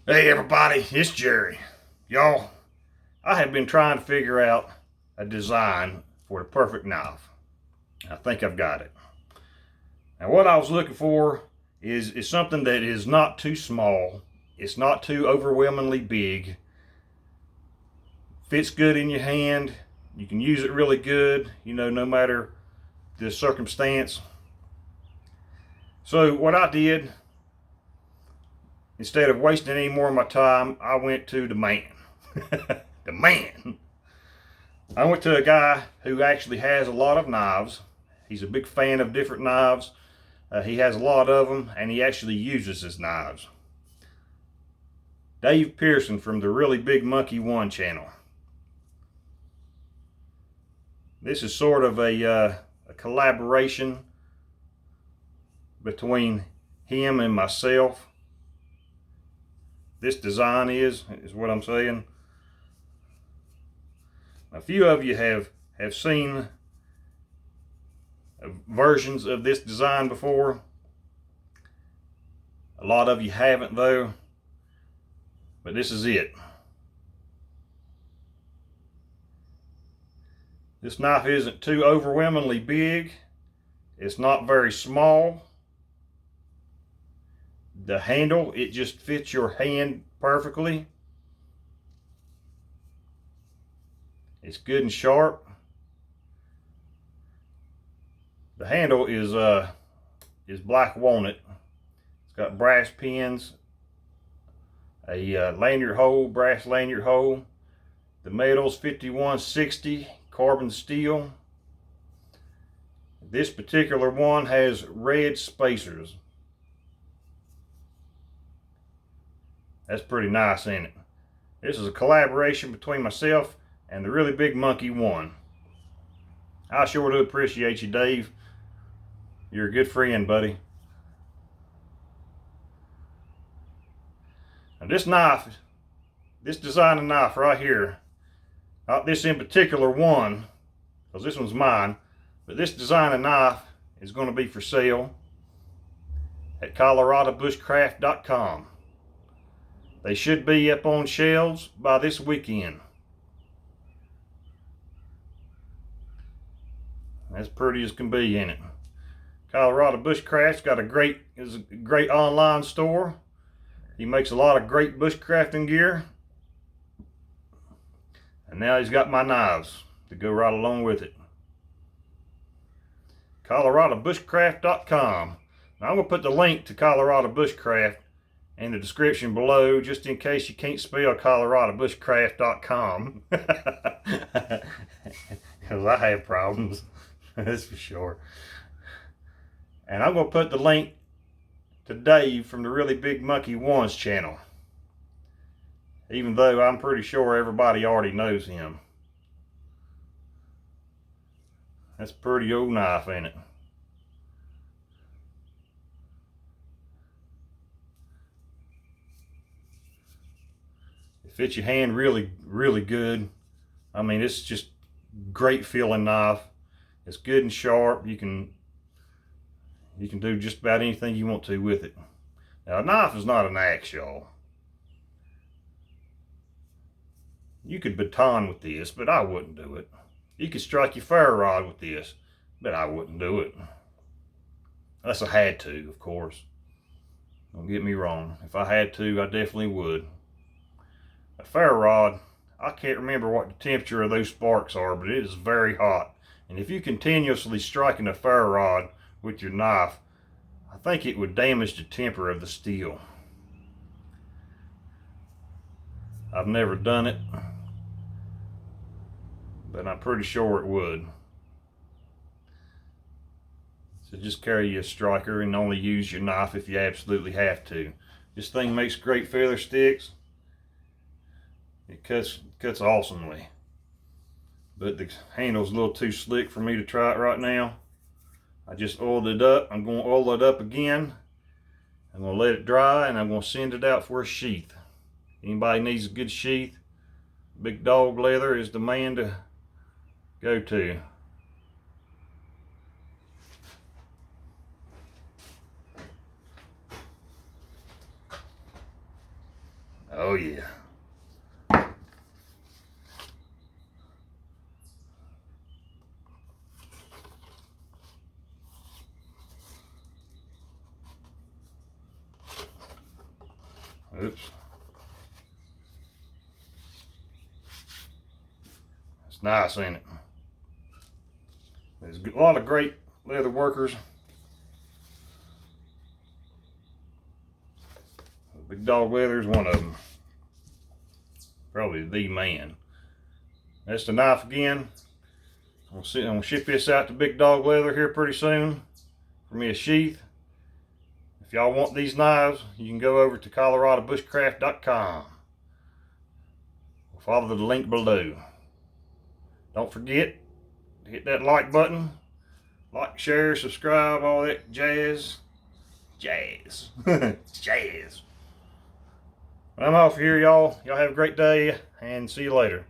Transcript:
Hey everybody, it's Jerry. Y'all, I have been trying to figure out a design for the perfect knife. I think I've got it. Now what I was looking for is something that is not too small, it's not too overwhelmingly big, fits good in your hand, you can use it really good, no matter the circumstance. So what I did, instead of wasting any more of my time, I went to the man. The man. I went to a guy who actually has a lot of knives. He's a big fan of different knives. He has a lot of them, and he actually uses his knives. Dave Pearson from the Really Big Monkey 1 channel. This is sort of a collaboration between him and myself. This design is what I'm saying. A few of you have seen versions of this design before. A lot of you haven't though, but this is it. This knife isn't too overwhelmingly big. It's not very small. The handle, it just fits your hand perfectly. It's good and sharp. The handle is black walnut. It's got brass pins, a lanyard hole, brass lanyard hole. The metal's 5160 carbon steel. This particular one has red spacers. That's pretty nice, ain't it? This is a collaboration between myself and the Really Big Monkey 1. I sure do appreciate you, Dave. You're a good friend, buddy. Now this knife, this design of knife right here, not this in particular one, because this one's mine, but this design of knife is going to be for sale at coloradobushcraft.com. They should be up on shelves by this weekend. As pretty as can be, ain't it? Colorado Bushcraft's got is a great online store. He makes a lot of great bushcrafting gear. And now he's got my knives to go right along with it. coloradobushcraft.com. Now I'm going to put the link to Colorado Bushcraft in the description below, just in case you can't spell coloradobushcraft.com. Because I have problems. That's for sure. And I'm going to put the link to Dave from the Really Big Monkey 1's channel, even though I'm pretty sure everybody already knows him. That's a pretty old knife, ain't it? It fits your hand really, really good. I mean, it's just great feeling knife. It's good and sharp. You can do just about anything you want to with it. Now, a knife is not an axe, y'all. You could baton with this, but I wouldn't do it. You could strike your ferro rod with this, but I wouldn't do it. Unless I had to, of course. Don't get me wrong. If I had to, I definitely would. A ferro rod, I can't remember what the temperature of those sparks are, but it is very hot. And if you continuously striking a ferro rod with your knife, I think it would damage the temper of the steel. I've never done it, but I'm pretty sure it would. So just carry your striker and only use your knife if you absolutely have to. This thing makes great feather sticks. It cuts awesomely. But the handle's a little too slick for me to try it right now. I just oiled it up. I'm going to oil it up again. I'm going to let it dry, and I'm going to send it out for a sheath. Anybody needs a good sheath, Big Dog Leather is the man to go to. Oh yeah. Oops. It's nice, ain't it? There's a lot of great leather workers. Big Dog Leather is one of them. Probably the man. That's the knife again. I'm gonna ship this out to Big Dog Leather here pretty soon for me a sheath. If y'all want these knives, you can go over to coloradobushcraft.com. Follow the link below. Don't forget to hit that like button. Like, share, subscribe, all that jazz. Jazz. Jazz. I'm off here, y'all. Y'all have a great day and see you later.